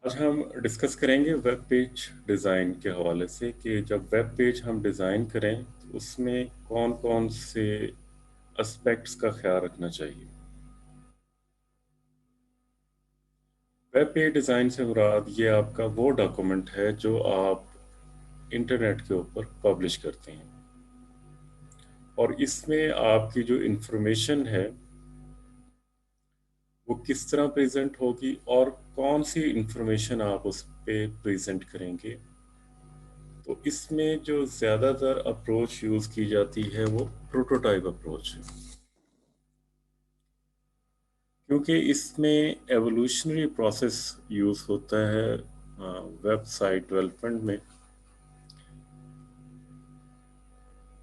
आज हम डिस्कस करेंगे वेब पेज डिज़ाइन के हवाले से कि जब वेब पेज हम डिज़ाइन करें तो उसमें कौन-कौन से एस्पेक्ट्स का ख्याल रखना चाहिए। वेब पेज डिज़ाइन से मुराद ये आपका वो डॉक्यूमेंट है जो आप इंटरनेट के ऊपर पब्लिश करते हैं और इसमें आपकी जो इंफॉर्मेशन है वो किस तरह प्रेज़ेंट होगी और कौन सी इंफॉर्मेशन आप उस पे प्रेज़ेंट करेंगे। तो इसमें जो ज़्यादातर अप्रोच यूज़ की जाती है वो प्रोटोटाइप अप्रोच है, क्योंकि इसमें एवोल्यूशनरी प्रोसेस यूज़ होता है वेबसाइट डेवलपमेंट में।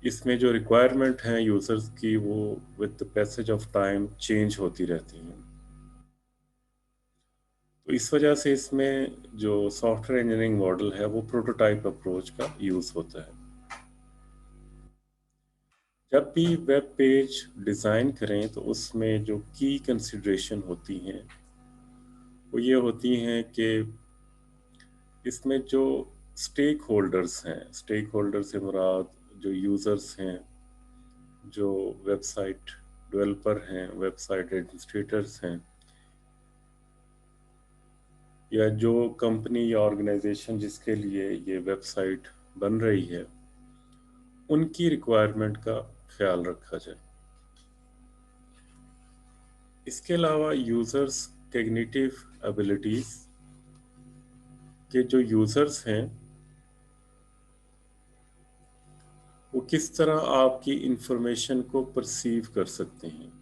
इसमें जो रिक्वायरमेंट हैं यूज़र्स की वो with the passage of time change होती रहती हैं। तो इस वजह से इसमें जो सॉफ्टवेयर इंजीनियरिंग मॉडल है वो प्रोटोटाइप अप्रोच का यूज़ होता है। जब भी वेब पेज डिज़ाइन करें तो उसमें जो की कंसिडरेशन होती हैं वो ये होती हैं कि इसमें जो स्टेक होल्डर से मुराद जो यूज़र्स हैं, जो वेबसाइट डेवलपर हैं, वेबसाइट एडमिनिस्ट्रेटर्स हैं, या जो कंपनी या ऑर्गेनाइजेशन जिसके लिए ये वेबसाइट बन रही है, उनकी रिक्वायरमेंट का ख्याल रखा जाए। इसके अलावा यूज़र्स कॉग्निटिव एबिलिटीज़ के जो यूज़र्स हैं वो किस तरह आपकी इंफॉर्मेशन को परसीव कर सकते हैं।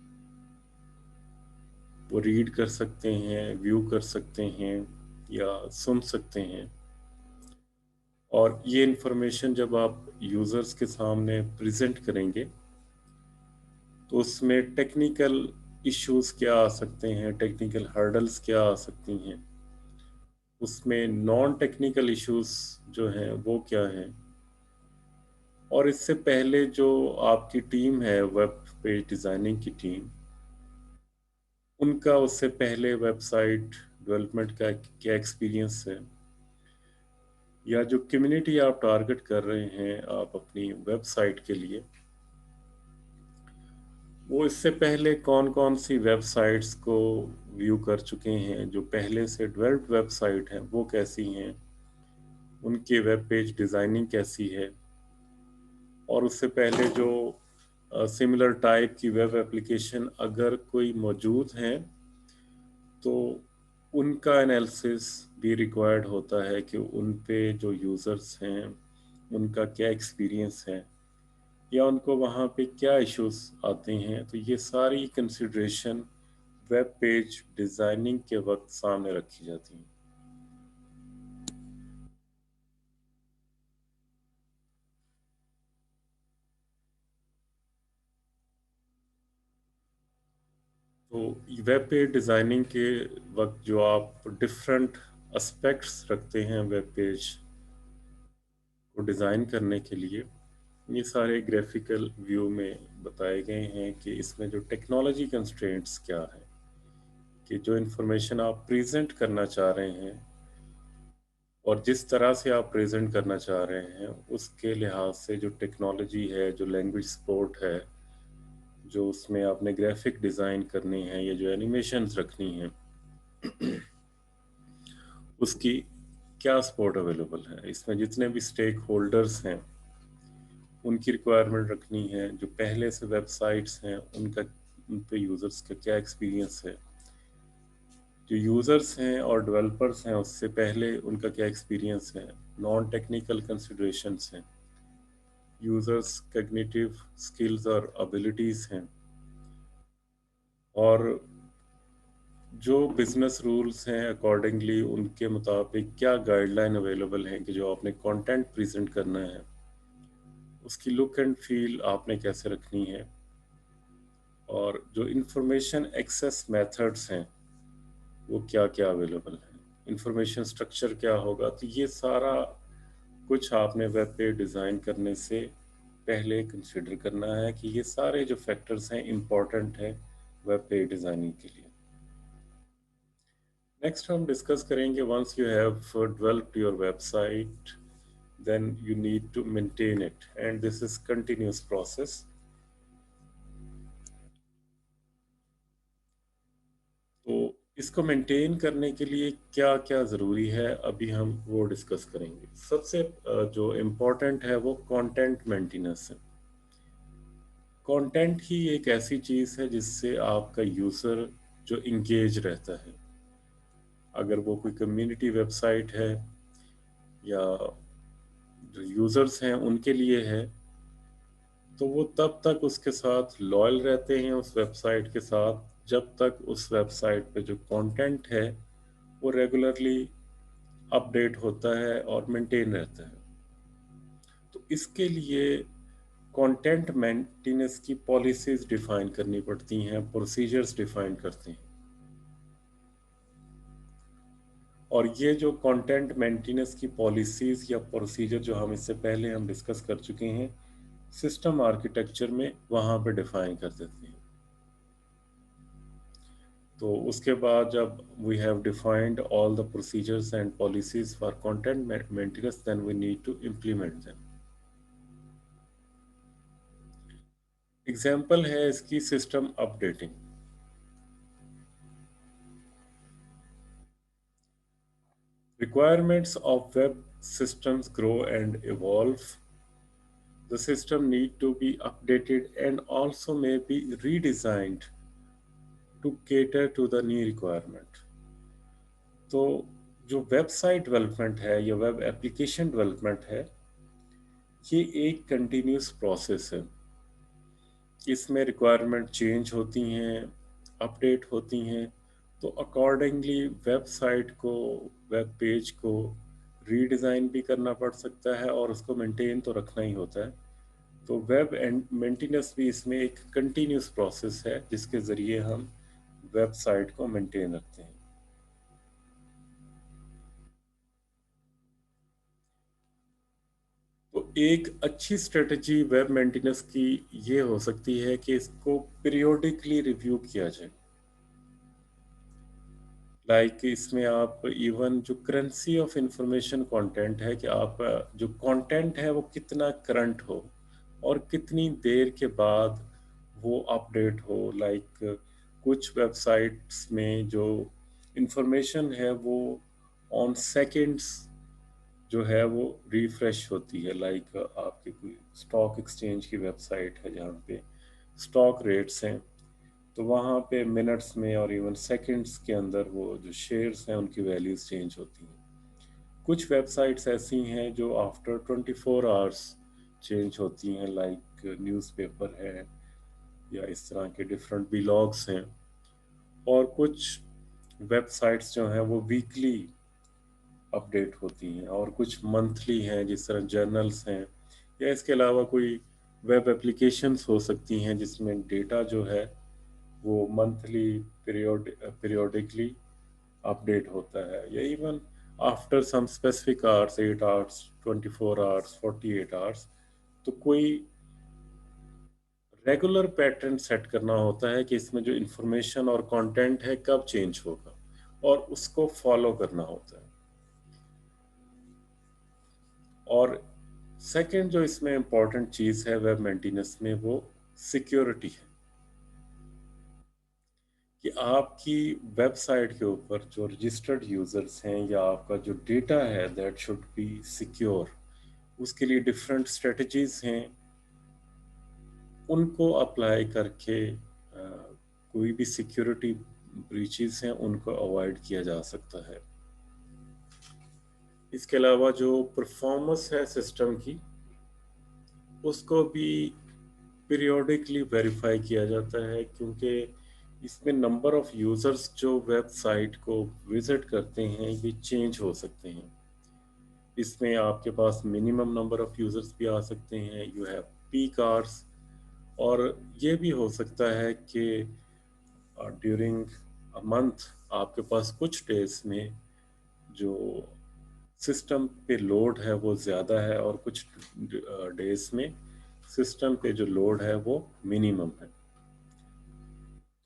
वो रीड कर सकते हैं, व्यू कर सकते हैं या सुन सकते हैं। और ये इंफॉर्मेशन जब आप यूज़र्स के सामने प्रेज़ेंट करेंगे तो उसमें टेक्निकल इश्यूज़ क्या आ सकते हैं, टेक्निकल हर्डल्स क्या आ सकती हैं, उसमें नॉन टेक्निकल इश्यूज़ जो हैं वो क्या हैं। और इससे पहले जो आपकी टीम है वेब पेज डिज़ाइनिंग की टीम, उनका उससे पहले वेबसाइट डेवलपमेंट का क्या एक्सपीरियंस है, या जो कम्युनिटी आप टारगेट कर रहे हैं आप अपनी वेबसाइट के लिए, वो इससे पहले कौन-कौन सी वेबसाइट्स को व्यू कर चुके हैं, जो पहले से डेवलप्ड वेबसाइट हैं, वो कैसी हैं, उनके वेब पेज डिज़ाइनिंग कैसी है, और उससे पहले जो सिमिलर टाइप की वेब एप्लीकेशन अगर कोई मौजूद हैं, तो उनका एनालिसिस भी रिक्वायर्ड होता है कि उन पे जो यूज़र्स हैं, उनका क्या एक्सपीरियंस है या उनको वहाँ पे क्या इश्यूज़ आते हैं। तो ये सारी कंसिडरेशन वेब पेज डिज़ाइनिंग के वक़्त सामने रखी जाती हैं। तो वेब पेज डिज़ाइनिंग के वक़्त जो आप डिफ़रेंट एस्पेक्ट्स रखते हैं वेब पेज को डिज़ाइन करने के लिए, ये सारे ग्राफ़िकल व्यू में बताए गए हैं कि इसमें जो टेक्नोलॉजी कंस्ट्रेंट्स क्या हैं, कि जो इन्फॉर्मेशन आप प्रेज़ेंट करना चाह रहे हैं और जिस तरह से आप प्रेज़ेंट करना चाह रहे हैं, उसके लिहाज से जो टेक्नोलॉजी है, जो लैंग्वेज सपोर्ट है, जो उसमें आपने ग्राफ़िक डिज़ाइन करनी है या जो एनिमेशंस रखनी हैं, उसकी क्या सपोर्ट अवेलेबल है। इसमें जितने भी स्टेक होल्डर्स हैं, उनकी रिक्वायरमेंट रखनी है, जो पहले से वेबसाइट्स हैं, उन पे यूज़र्स का क्या एक्सपीरियंस है। जो यूज़र्स हैं और डेवलपर्स हैं, उससे पहले उनका क्या एक्सपीरियंस है। नॉन टेक्निकल कंसिडरेशंस हैं, यूज़र्स कॉग्निटिव स्किल्स और एबिलिटीज़ हैं, और जो बिज़नेस रूल्स हैं अकॉर्डिंगली उनके मुताबिक क्या गाइडलाइन अवेलेबल हैं कि जो आपने कंटेंट प्रेज़ेंट करना है, उसकी लुक एंड फ़ील आपने कैसे रखनी है, और जो इन्फॉर्मेशन एक्सेस मेथड्स हैं, वो क्या-क्या अवेलेबल हैं। इन्फॉर्मेशन स्ट्रक्चर क्या होगा, तो ये सारा कुछ आपने वेब पेज डिज़ाइन करने से पहले कंसिडर करना है कि ये सारे जो फैक्टर्स हैं इम्पोर्टेंट हैं वेब पेज डिज़ाइनिंग के लिए। नेक्स्ट हम डिस्कस करेंगे once you have developed your website then you need to maintain it and this is continuous process. तो इसको मेंटेन करने के लिए क्या क्या ज़रूरी है अभी हम वो डिस्कस करेंगे। सबसे जो इम्पोर्टेंट है वो कंटेंट मेंटेनेंस है। कंटेंट ही एक ऐसी चीज़ है जिससे आपका यूज़र जो इंगेज रहता है। अगर वो कोई कम्युनिटी वेबसाइट है या जो यूज़र्स हैं उनके लिए है तो वो तब तक उसके साथ लॉयल रहते हैं उस वेबसाइट के साथ जब तक उस वेबसाइट पे जो कंटेंट है वो रेगुलरली अपडेट होता है और मेंटेन रहता है। तो इसके लिए कंटेंट मेंटेनेंस की पॉलिसीज डिफाइन करनी पड़ती हैं, प्रोसीजर्स डिफाइन करते हैं। और ये जो कंटेंट मेंटेनेंस की पॉलिसीज या प्रोसीजर जो हम इससे पहले हम डिस्कस कर चुके हैं सिस्टम आर्किटेक्चर में वहाँ पे डिफाइन कर देते हैं। तो उसके बाद जब we have defined all the procedures and policies for content maintenance then we need to implement them. Example है इसकी system updating. Requirements of web systems grow and evolve. The system need to be updated and also may be redesigned to cater to the new requirement. तो जो website development है या web application development है ये एक continuous process है। इसमें requirement change होती हैं, अपडेट होती हैं, तो अकॉर्डिंगली वेबसाइट को, वेब पेज को रीडिज़ाइन भी करना पड़ सकता है और उसको मेंटेन तो रखना ही होता है। तो वेब एंड मेंटेनेंस भी इसमें एक कंटिन्यूस प्रोसेस है जिसके ज़रिए हम वेबसाइट को मेंटेन रखते हैं। तो एक अच्छी स्ट्रेटजी वेब मेंटेनेंस की ये हो सकती है कि इसको पीरियोडिकली रिव्यू किया जाए। इसमें आप इवन जो करेंसी ऑफ इंफॉर्मेशन कंटेंट है कि आप जो कंटेंट है वो कितना करंट हो और कितनी देर के बाद वो अपडेट हो। कुछ वेबसाइट्स में जो इंफॉर्मेशन है वो ऑन सेकंड्स जो है वो रिफ्रेश होती है। आपकी कोई स्टॉक एक्सचेंज की वेबसाइट है जहाँ पे स्टॉक रेट्स हैं तो वहाँ पे मिनट्स में और इवन सेकंड्स के अंदर वो जो शेयर्स हैं उनकी वैल्यूज चेंज होती हैं। कुछ वेबसाइट्स ऐसी हैं जो आफ्टर 24 आवर्स चेंज होती हैं, न्यूज़पेपर है या इस तरह के डिफरेंट ब्लॉग्स हैं। और कुछ वेबसाइट्स जो हैं वो वीकली अपडेट होती हैं और कुछ मंथली हैं जिस तरह जर्नल्स हैं या इसके अलावा कोई वेब एप्लीकेशंस हो सकती हैं जिसमें डेटा जो है वो मंथली पीरियोडिकली अपडेट होता है या even after some specific hours 8 hours 24 hours 48 hours. तो कोई रेगुलर पैटर्न सेट करना होता है कि इसमें जो इंफॉर्मेशन और कंटेंट है कब चेंज होगा और उसको फॉलो करना होता है। और सेकंड जो इसमें इम्पोर्टेंट चीज़ है वेब मेंटेनेंस में वो सिक्योरिटी है कि आपकी वेबसाइट के ऊपर जो रजिस्टर्ड यूजर्स हैं या आपका जो डेटा है दैट शुड बी सिक्योर। उसके लिए डिफरेंट स्ट्रेटजीज हैं, उनको अप्लाई करके कोई भी सिक्योरिटी ब्रीचेस हैं उनको अवॉइड किया जा सकता है। इसके अलावा जो परफॉर्मेंस है सिस्टम की उसको भी पीरियोडिकली वेरीफाई किया जाता है क्योंकि इसमें नंबर ऑफ यूज़र्स जो वेबसाइट को विज़िट करते हैं ये चेंज हो सकते हैं। इसमें आपके पास मिनिमम नंबर ऑफ यूज़र्स भी आ सकते हैं, यू हैव पीक आवर्स। और ये भी हो सकता है कि ड्यूरिंग अ मंथ आपके पास कुछ डेज में जो सिस्टम पे लोड है वो ज़्यादा है और कुछ डेज में सिस्टम पे जो लोड है वो मिनिमम है।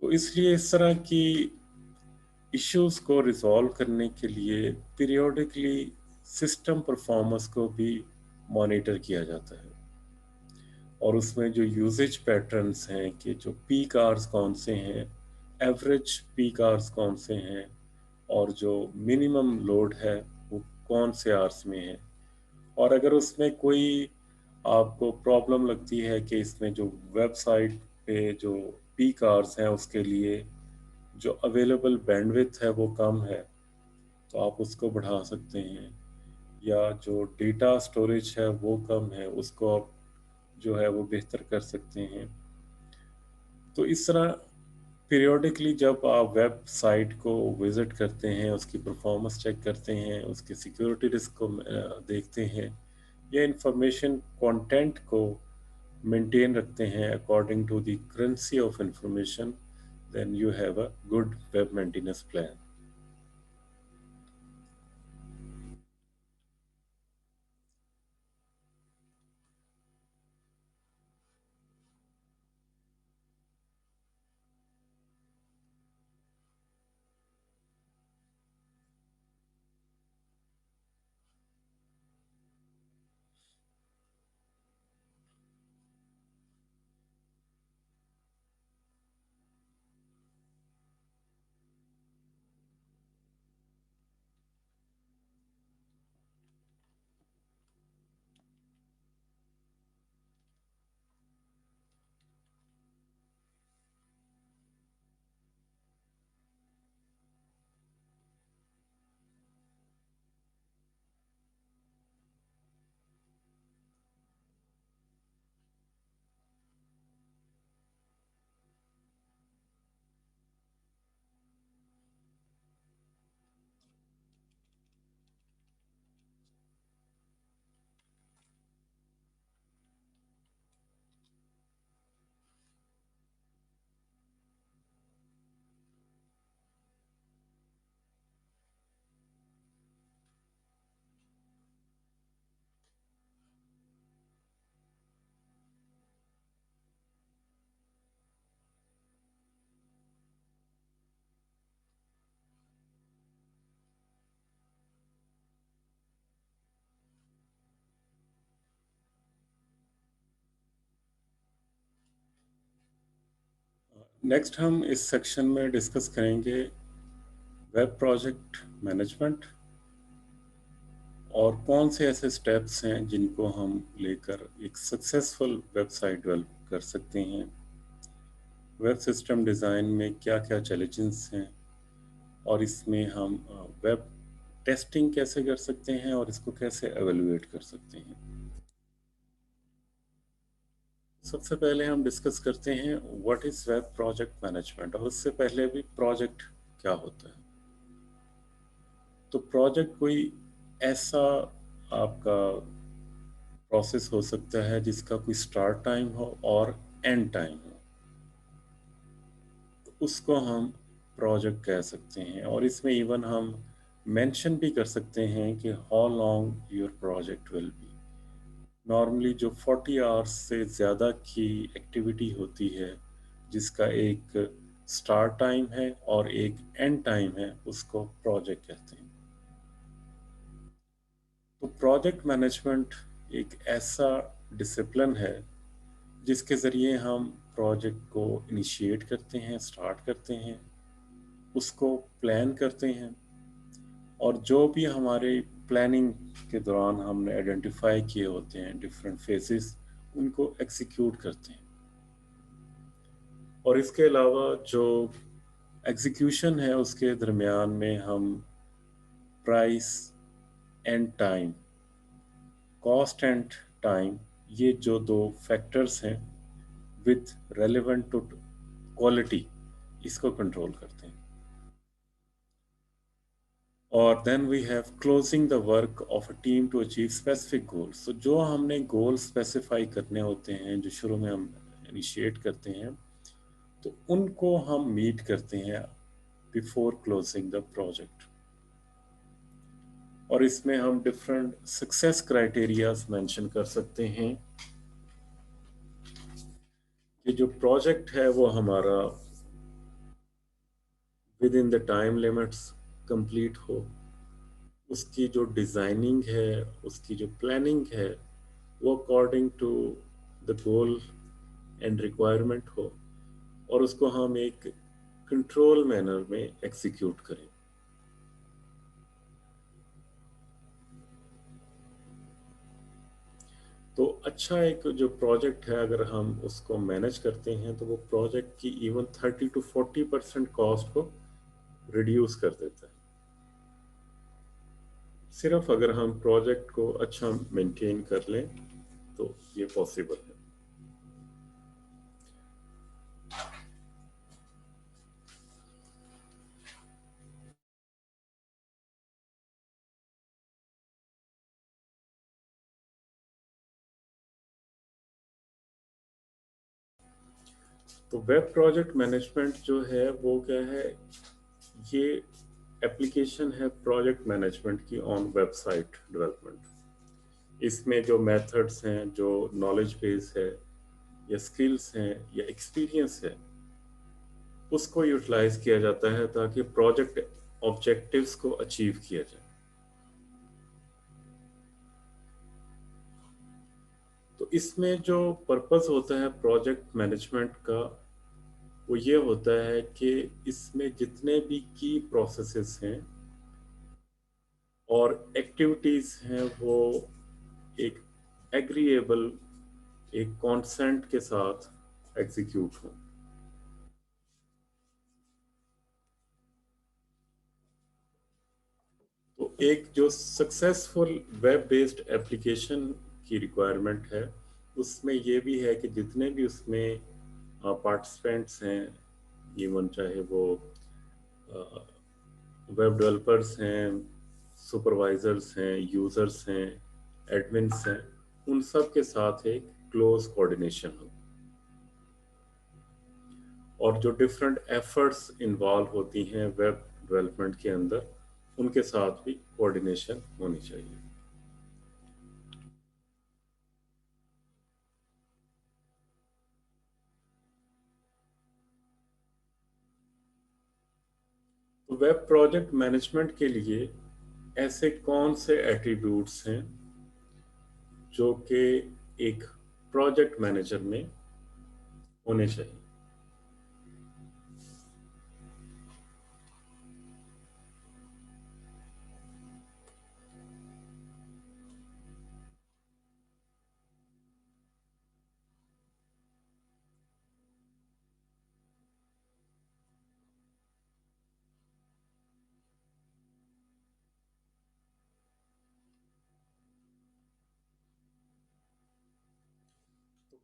तो इसलिए इस तरह की इश्यूज को रिजॉल्व करने के लिए पीरियोडिकली सिस्टम परफॉर्मेंस को भी मॉनिटर किया जाता है, और उसमें जो यूजेज पैटर्न्स हैं कि जो पीक आवर्स कौन से हैं, एवरेज पीक आवर्स कौन से हैं, और जो मिनिमम लोड है वो कौन से आवर्स में है। और अगर उसमें कोई आपको प्रॉब्लम लगती है कि इसमें जो वेबसाइट पे जो पीक आवर्स हैं उसके लिए जो अवेलेबल बैंडविड्थ है वो कम है, तो आप उसको बढ़ा सकते हैं, या जो डेटा स्टोरेज है वो कम है उसको आप जो है वो बेहतर कर सकते हैं। तो इस तरह पीरियोडिकली जब आप वेबसाइट को विजिट करते हैं, उसकी परफॉर्मेंस चेक करते हैं, उसके सिक्योरिटी रिस्क को देखते हैं, या इंफॉर्मेशन कंटेंट को मेंटेन रखते हैं according to the currency of information, then you have a good web maintenance plan. Next हम इस सेक्शन में डिस्कस करेंगे वेब प्रोजेक्ट मैनेजमेंट, और कौन से ऐसे स्टेप्स हैं जिनको हम लेकर एक सक्सेसफुल वेबसाइट डेवलप कर सकते हैं, वेब सिस्टम डिज़ाइन में क्या क्या चैलेंजेस हैं, और इसमें हम वेब टेस्टिंग कैसे कर सकते हैं और इसको कैसे एवेलुएट कर सकते हैं। सबसे पहले हम डिस्कस करते हैं what is web project management, और उससे पहले भी प्रोजेक्ट क्या होता है। तो प्रोजेक्ट कोई ऐसा आपका प्रोसेस हो सकता है जिसका कोई स्टार्ट टाइम हो और एंड टाइम हो, तो उसको हम प्रोजेक्ट कह सकते हैं। और इसमें इवन हम मेंशन भी कर सकते हैं कि how long your project will be. Normally जो 40 आवर्स से ज़्यादा की एक्टिविटी होती है जिसका एक स्टार्ट टाइम है और एक एंड टाइम है, उसको प्रोजेक्ट कहते हैं। तो प्रोजेक्ट मैनेजमेंट एक ऐसा डिसिप्लिन है जिसके ज़रिए हम प्रोजेक्ट को इनिशिएट करते हैं, स्टार्ट करते हैं, उसको प्लान करते हैं, और जो भी हमारे प्लानिंग के दौरान हमने आइडेंटिफाई किए होते हैं डिफरेंट फेजेस, उनको एग्जीक्यूट करते हैं। और इसके अलावा जो एग्जीक्यूशन है उसके दरमियान में हम price and time, cost and time, ये जो दो फैक्टर्स हैं विथ रेलेवेंट टू क्वालिटी, इसको कंट्रोल करते हैं। और then we have closing the work of a team to achieve specific goals. तो जो हमने गोल स्पेसिफाई करने होते हैं, जो शुरू में हम इनिशिएट करते हैं, तो उनको हम मीट करते हैं बिफोर क्लोजिंग द प्रोजेक्ट। और इसमें हम डिफरेंट सक्सेस क्राइटेरियाज मेंशन कर सकते हैं कि जो प्रोजेक्ट है वो हमारा with in the time limits complete हो, उसकी जो डिज़ाइनिंग है, उसकी जो प्लानिंग है, वो according to the goal and requirement हो, और उसको हम एक कंट्रोल मैनर में एग्जीक्यूट करें। तो अच्छा एक जो प्रोजेक्ट है, अगर हम उसको मैनेज करते हैं तो वो प्रोजेक्ट की इवन 30 to 40% कॉस्ट को रिड्यूस कर देता है, सिर्फ अगर हम प्रोजेक्ट को अच्छा मेंटेन कर लें तो ये पॉसिबल है। तो वेब प्रोजेक्ट मैनेजमेंट जो है वो क्या है, ये एप्लीकेशन है प्रोजेक्ट मैनेजमेंट की ऑन वेबसाइट डेवलपमेंट। इसमें जो मेथड्स हैं, जो नॉलेज बेस है, या स्किल्स हैं, या एक्सपीरियंस है, उसको यूटिलाइज किया जाता है ताकि प्रोजेक्ट ऑब्जेक्टिव्स को अचीव किया जाए। तो इसमें जो पर्पस होता है प्रोजेक्ट मैनेजमेंट का, वो ये होता है कि इसमें जितने भी की प्रोसेसेस हैं और एक्टिविटीज हैं, वो एक एग्रीएबल, एक कॉन्सेंट के साथ एग्जीक्यूट हों। तो एक जो सक्सेसफुल वेब बेस्ड एप्लीकेशन की रिक्वायरमेंट है, उसमें ये भी है कि जितने भी उसमें पार्टिसिपेंट्स हैं, इवन चाहे वो वेब डेवलपर्स हैं, सुपरवाइजर्स हैं, यूजर्स हैं, एडमिन्स हैं, उन सब के साथ एक क्लोज कोऑर्डिनेशन हो, और जो डिफरेंट एफर्ट्स इन्वॉल्व होती हैं वेब डेवलपमेंट के अंदर, उनके साथ भी कोऑर्डिनेशन होनी चाहिए। तो वेब प्रोजेक्ट मैनेजमेंट के लिए ऐसे कौन से एट्रीब्यूट्स हैं जो कि एक प्रोजेक्ट मैनेजर में होने चाहिए?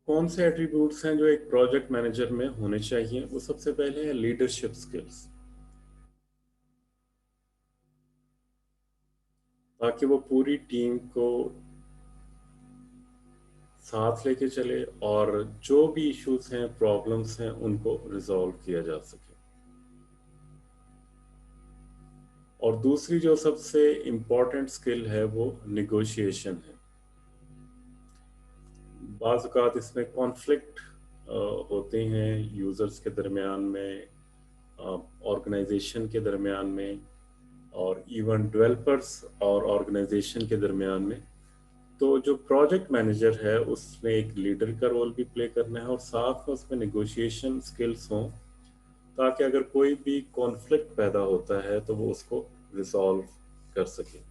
कौन से एट्रीब्यूट्स हैं जो एक प्रोजेक्ट मैनेजर में होने चाहिए? वो सबसे पहले है लीडरशिप स्किल्स, ताकि वो पूरी टीम को साथ लेके चले और जो भी इश्यूज हैं, प्रॉब्लम्स हैं, उनको रिजॉल्व किया जा सके। और दूसरी जो सबसे इम्पोर्टेंट स्किल है वो निगोशिएशन है। बाज़ औक़ात इसमें कॉन्फ्लिक्ट होते हैं यूज़र्स के दरमियान में, ऑर्गेनाइजेशन के दरमियान में, और इवन डेवलपर्स और ऑर्गेनाइजेशन के दरमियान में। तो जो प्रोजेक्ट मैनेजर है उसमें एक लीडर का रोल भी प्ले करना है, और साथ में उसमें नेगोशिएशन स्किल्स हों, ताकि अगर कोई भी कॉन्फ्लिक्ट पैदा होता है तो वो उसको रिजॉल्व कर सके,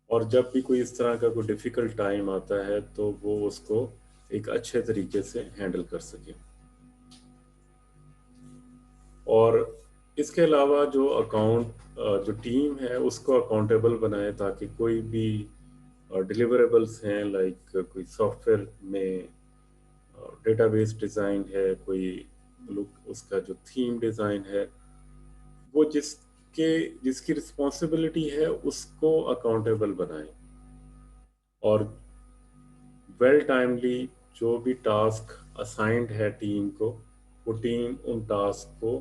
और जब भी कोई इस तरह का कोई डिफ़िकल्ट टाइम आता है तो वो उसको एक अच्छे तरीके से हैंडल कर सके। और इसके अलावा जो जो टीम है उसको अकाउंटेबल बनाए, ताकि कोई भी डिलिवरेबल्स हैं, लाइक कोई सॉफ्टवेयर में डेटाबेस डिज़ाइन है, कोई लुक उसका जो थीम डिज़ाइन है, वो जिसकी रिस्पॉन्सिबिलिटी है उसको अकाउंटेबल बनाएं, और वेल टाइमली जो भी टास्क असाइंड है टीम को, वो टीम उन टास्क को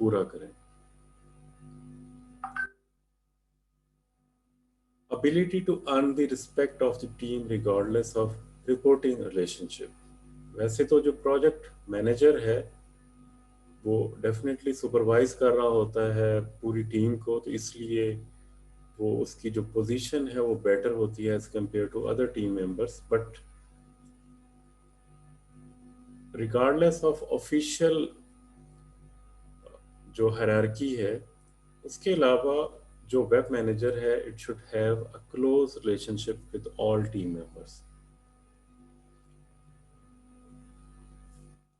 पूरा करें। Ability to earn the respect of the team regardless of reporting relationship। वैसे तो जो प्रोजेक्ट मैनेजर है वो डेफिनेटली सुपरवाइज कर रहा होता है पूरी टीम को, तो इसलिए वो उसकी जो पोजीशन है वो बेटर होती है as compare to other team members. But regardless of official जो हायरार्की है, उसके अलावा जो वेब मैनेजर है it should have a close relationship with all team members.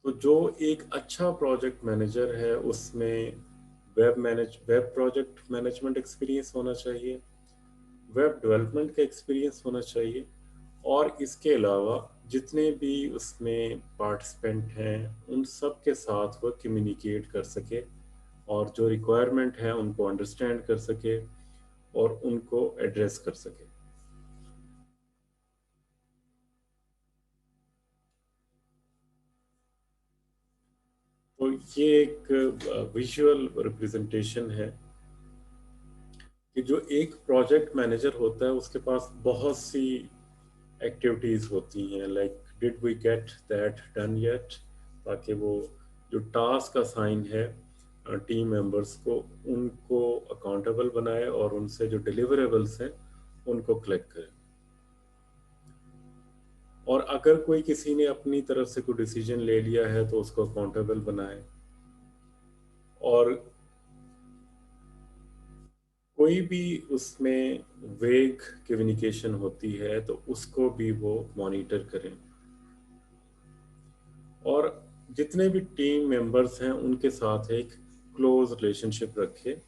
तो जो एक अच्छा प्रोजेक्ट मैनेजर है उसमें वेब प्रोजेक्ट मैनेजमेंट एक्सपीरियंस होना चाहिए, वेब डेवलपमेंट का एक्सपीरियंस होना चाहिए, और इसके अलावा जितने भी उसमें पार्टिसिपेंट हैं उन सब के साथ वो कम्युनिकेट कर सके और जो रिक्वायरमेंट है उनको अंडरस्टैंड कर सके और उनको एड्रेस कर सके। तो ये एक विजुअल रिप्रेजेंटेशन है कि जो एक प्रोजेक्ट मैनेजर होता है उसके पास बहुत सी एक्टिविटीज़ होती हैं, like did we get that done yet, ताकि वो जो टास्क असाइन है टीम मेंबर्स को उनको अकाउंटेबल बनाए और उनसे जो डिलीवरेबल्स हैं उनको कलेक्ट करें। और अगर कोई किसी ने अपनी तरफ से कोई डिसीजन ले लिया है तो उसको अकाउंटेबल बनाए, और कोई भी उसमें वेग कम्युनिकेशन होती है तो उसको भी वो मॉनिटर करें, और जितने भी टीम मेंबर्स हैं उनके साथ एक क्लोज रिलेशनशिप रखें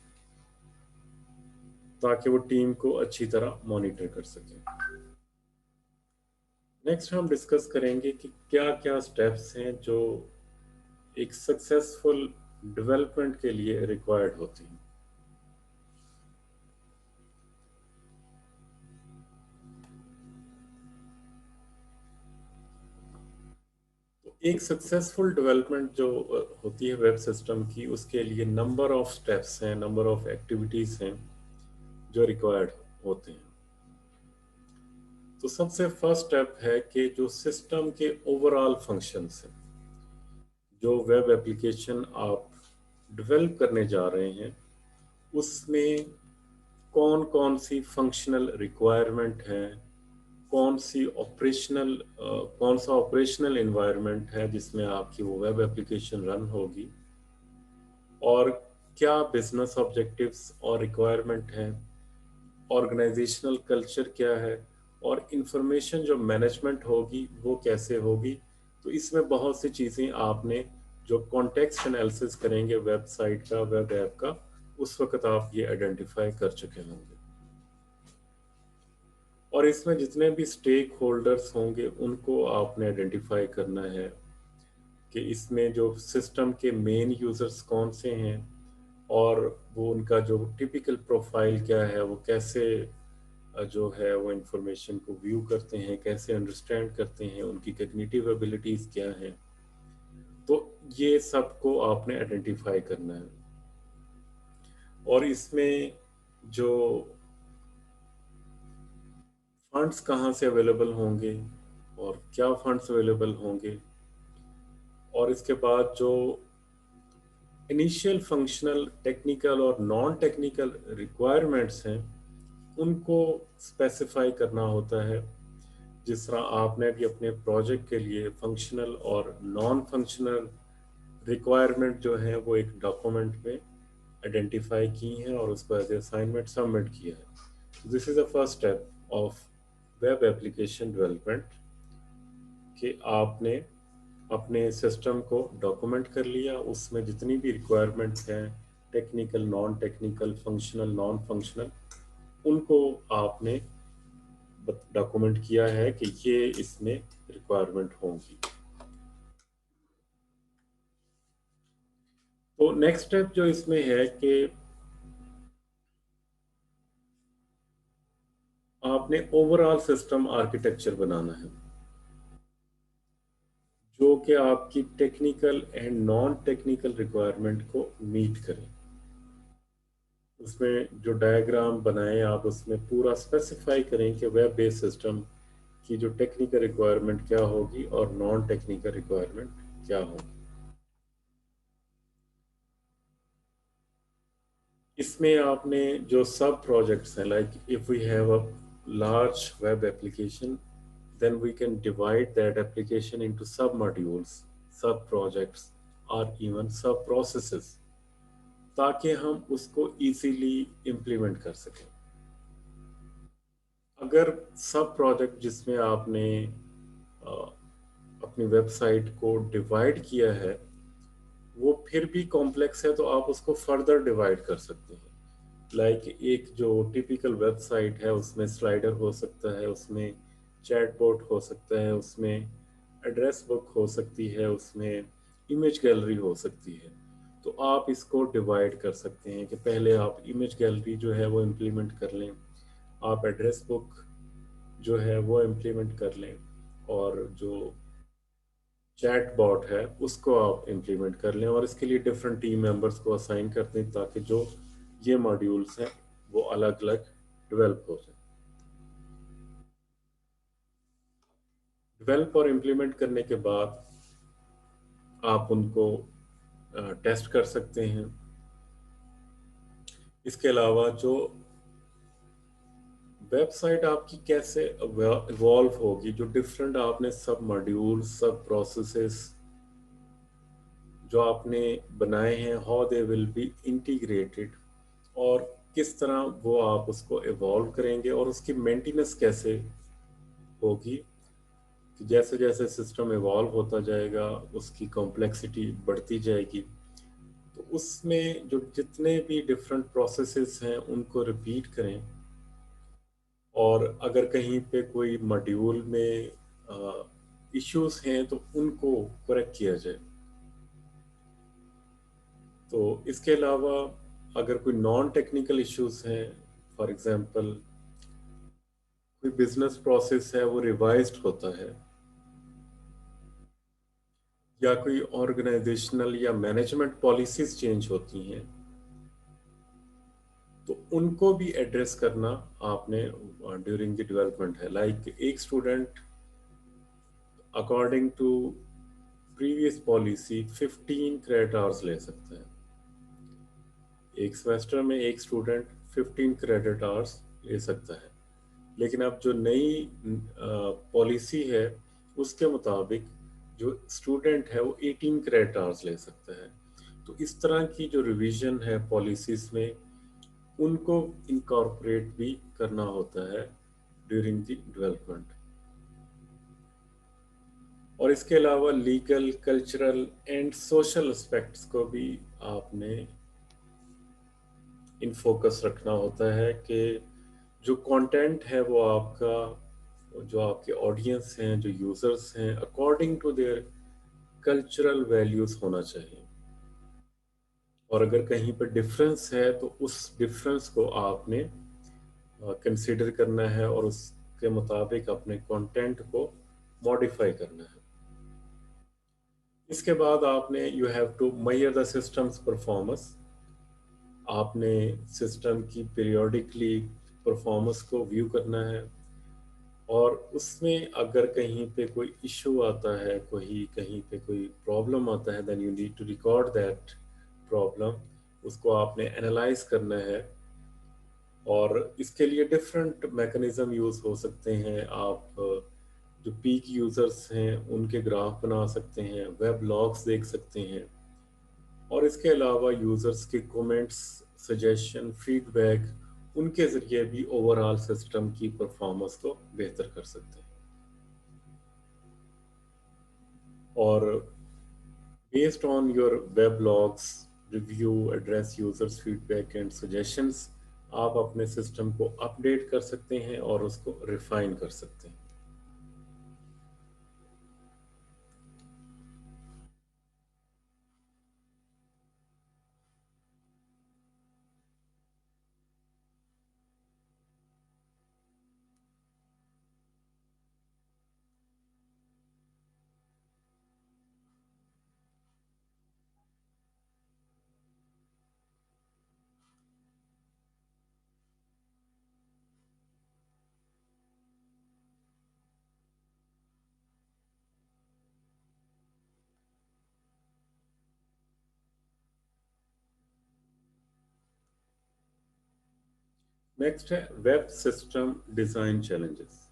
ताकि वो टीम को अच्छी तरह मॉनिटर कर सकें। नेक्स्ट हम डिस्कस करेंगे कि क्या क्या स्टेप्स हैं जो एक सक्सेसफुल डेवलपमेंट के लिए रिक्वायर्ड होती हैं। तो एक सक्सेसफुल डेवलपमेंट जो होती है वेब सिस्टम की, उसके लिए नंबर ऑफ स्टेप्स हैं, नंबर ऑफ एक्टिविटीज़ हैं जो रिक्वायर्ड होते हैं। तो सबसे फर्स्ट स्टेप है कि जो सिस्टम के ओवरऑल फंक्शंस हैं, जो वेब एप्लीकेशन आप डेवलप करने जा रहे हैं उसमें कौन कौन सी फंक्शनल रिक्वायरमेंट है, कौन सा ऑपरेशनल एनवायरनमेंट है जिसमें आपकी वो वेब एप्लीकेशन रन होगी, और क्या बिजनेस ऑब्जेक्टिव्स और रिक्वायरमेंट हैं, ऑर्गेनाइजेशनल कल्चर क्या है, और इंफॉर्मेशन जो मैनेजमेंट होगी वो कैसे होगी। तो इसमें बहुत सी चीज़ें आपने जो कॉन्टेक्स्ट एनालिसिस करेंगे वेबसाइट का, वेब ऐप का, उस वक्त आप ये आइडेंटिफाई कर चुके होंगे। और इसमें जितने भी स्टेक होल्डर्स होंगे उनको आपने आइडेंटिफाई करना है कि इसमें जो सिस्टम के मेन यूज़र्स कौन से हैं, और वो उनका जो टिपिकल प्रोफाइल क्या है, वो कैसे जो है वो इंफॉर्मेशन को व्यू करते हैं, कैसे अंडरस्टैंड करते हैं, उनकी कॉग्निटिव एबिलिटीज़ क्या हैं। तो ये सबको आपने आइडेंटिफाई करना है। और इसमें जो फंड्स कहाँ से अवेलेबल होंगे और क्या फंड्स अवेलेबल होंगे, और इसके बाद जो इनिशियल फंक्शनल टेक्निकल और नॉन टेक्निकल रिक्वायरमेंट्स हैं उनको स्पेसिफाई करना होता है। जिस तरह आपने भी अपने प्रोजेक्ट के लिए फंक्शनल और नॉन फंक्शनल रिक्वायरमेंट जो है वो एक डॉक्यूमेंट में आइडेंटिफाई की हैं और उसको एज ए असाइनमेंट सबमिट किया है। This is the first step of web application development कि आपने अपने सिस्टम को डॉक्यूमेंट कर लिया, उसमें जितनी भी रिक्वायरमेंट्स हैं, technical, non technical, functional, non functional, उनको आपने डॉक्यूमेंट किया है कि ये इसमें रिक्वायरमेंट होंगी। तो नेक्स्ट स्टेप जो इसमें है कि आपने ओवरऑल सिस्टम आर्किटेक्चर बनाना है जो कि आपकी technical and non technical requirement को मीट करें। उसमें जो डायग्राम बनाएं आप उसमें पूरा स्पेसिफाई करें कि वेब बेस्ड सिस्टम की जो टेक्निकल रिक्वायरमेंट क्या होगी और नॉन टेक्निकल रिक्वायरमेंट क्या होगी। इसमें आपने जो सब प्रोजेक्ट्स हैं, like if we have a large web application, then we can divide that application into sub modules, sub projects, or even sub processes, ताकि हम उसको easily implement कर सकें। अगर सब प्रोजेक्ट जिसमें आपने अ, अपनी वेबसाइट को डिवाइड किया है वो फिर भी कॉम्प्लेक्स है, तो आप उसको फर्दर डिवाइड कर सकते हैं। लाइक एक जो टिपिकल वेबसाइट है उसमें स्लाइडर हो सकता है, उसमें चैटबॉट हो सकता है, उसमें एड्रेस बुक हो सकती है, उसमें इमेज गैलरी हो सकती है। तो आप इसको डिवाइड कर सकते हैं कि पहले आप इमेज गैलरी जो है वो इम्प्लीमेंट कर लें, आप एड्रेस बुक जो है वो इम्प्लीमेंट कर लें, और जो चैट बॉट है उसको आप इम्प्लीमेंट कर लें, और इसके लिए डिफरेंट टीम मेंबर्स को असाइन कर दें ताकि जो ये मॉड्यूल्स हैं वो अलग अलग डेवलप हो जाए। डेवलप और इम्प्लीमेंट करने के बाद आप उनको टेस्ट कर सकते हैं। इसके अलावा जो वेबसाइट आपकी कैसे इवॉल्व होगी, जो डिफरेंट आपने सब मॉड्यूल सब प्रोसेसेस जो आपने बनाए हैं, how they will be integrated, और किस तरह वो आप उसको इवॉल्व करेंगे, और उसकी मेंटेनेंस कैसे होगी, कि जैसे जैसे सिस्टम इवॉल्व होता जाएगा उसकी कॉम्प्लेक्सिटी बढ़ती जाएगी। तो उसमें जो जितने भी डिफरेंट प्रोसेसेस हैं उनको रिपीट करें, और अगर कहीं पे कोई मॉड्यूल में इश्यूज हैं तो उनको करेक्ट किया जाए। तो इसके अलावा अगर कोई नॉन टेक्निकल इश्यूज हैं, फॉर एग्जांपल कोई बिजनेस प्रोसेस है वो रिवाइज्ड होता है, या कोई ऑर्गेनाइजेशनल या मैनेजमेंट पॉलिसीज चेंज होती हैं, तो उनको भी एड्रेस करना आपने ड्यूरिंग द डेवलपमेंट है। लाइक एक student according to previous policy 15 credit hours ले सकता है। एक सेमेस्टर में एक स्टूडेंट 15 क्रेडिट आवर्स ले सकता है, लेकिन अब जो नई पॉलिसी है उसके मुताबिक जो स्टूडेंट है वो 18 क्रेडिट आवर्स ले सकता है। तो इस तरह की जो रिवीजन है पॉलिसीज में, उनको इनकॉर्पोरेट भी करना होता है ड्यूरिंग द डेवलपमेंट। और इसके अलावा legal, cultural and social aspects को भी आपने इन फोकस रखना होता है कि जो कंटेंट है वो आपका, जो आपके ऑडियंस हैं, जो यूजर्स हैं, according to their cultural values होना चाहिए। और अगर कहीं पर डिफरेंस है तो उस डिफरेंस को आपने कंसीडर करना है और उसके मुताबिक अपने कंटेंट को मॉडिफाई करना है। इसके बाद आपने you have to measure the systems performance. आपने सिस्टम की पीरियोडिकली परफॉर्मेंस को व्यू करना है, और उसमें अगर कहीं पे कोई इशू आता है, कोई कहीं पे कोई प्रॉब्लम आता है, then you need to record that problem. उसको आपने एनालाइज करना है, और इसके लिए डिफरेंट मैकेनिज्म यूज़ हो सकते हैं। आप जो पीक यूज़र्स हैं उनके ग्राफ बना सकते हैं, वेब लॉग्स देख सकते हैं, और इसके अलावा यूज़र्स के कमेंट्स, सजेशन, फीडबैक, उनके ज़रिए भी ओवरऑल सिस्टम की परफॉर्मेंस को बेहतर कर सकते हैं। और based on your web logs, review, address users feedback and suggestions, आप अपने सिस्टम को अपडेट कर सकते हैं और उसको रिफाइन कर सकते हैं। नेक्स्ट है वेब सिस्टम डिजाइन चैलेंजेस।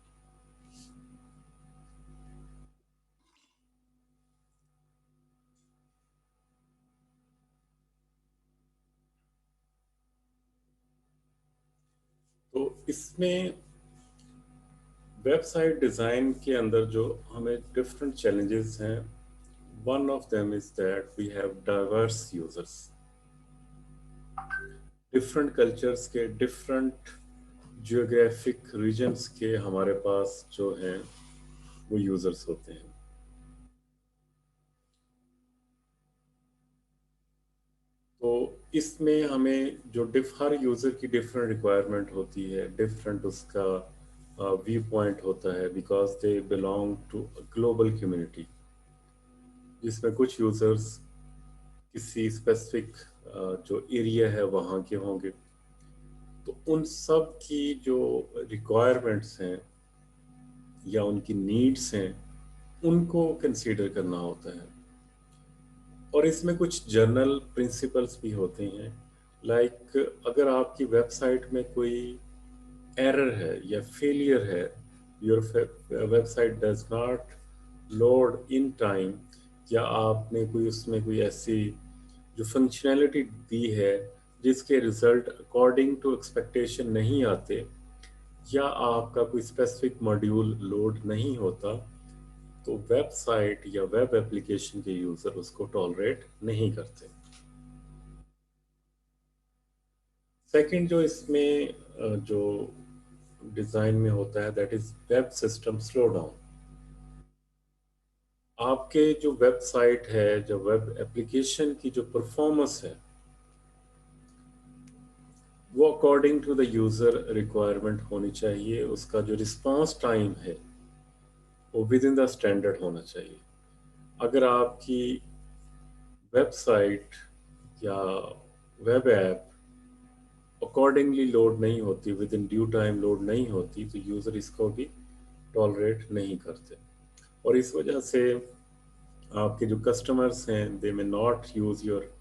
तो इसमें वेबसाइट डिज़ाइन के अंदर जो हमें डिफरेंट चैलेंजेस हैं, one of them is that we have diverse users. Different cultures के, डिफरेंट जियोग्राफिक रीजन्स के हमारे पास जो हैं वो यूजर्स होते हैं। तो इसमें हमें जो हर यूजर की डिफरेंट रिक्वायरमेंट होती है, डिफरेंट उसका व्यू पॉइंट होता है, because they belong to global community, जिसमें कुछ यूजर्स किसी स्पेसिफिक जो एरिया है वहाँ के होंगे। तो उन सब की जो रिक्वायरमेंट्स हैं या उनकी नीड्स हैं, उनको कंसीडर करना होता है। और इसमें कुछ जनरल प्रिंसिपल्स भी होते हैं, लाइक अगर आपकी वेबसाइट में कोई एरर है या फेलियर है, your website does not load in time, या आपने कोई उसमें कोई ऐसी जो फंक्शनैलिटी दी है जिसके रिजल्ट अकॉर्डिंग टू एक्सपेक्टेशन नहीं आते, या आपका कोई स्पेसिफिक मॉड्यूल लोड नहीं होता, तो वेबसाइट या वेब एप्लीकेशन के यूज़र उसको टॉलरेट नहीं करते। सेकंड जो इसमें जो डिज़ाइन में होता है, that is web system slow down. आपके जो वेबसाइट है, जो वेब एप्लीकेशन की जो परफॉर्मेंस है, वो according to the user requirement होनी चाहिए। उसका जो रिस्पांस टाइम है वो विद इन द स्टैंडर्ड होना चाहिए। अगर आपकी वेबसाइट या वेब ऐप अकॉर्डिंगली लोड नहीं होती, with in due time load नहीं होती, तो यूज़र इसको भी टॉलरेट नहीं करते। और इस वजह से आपके जो कस्टमर्स हैं, दे मे नॉट यूज़ योर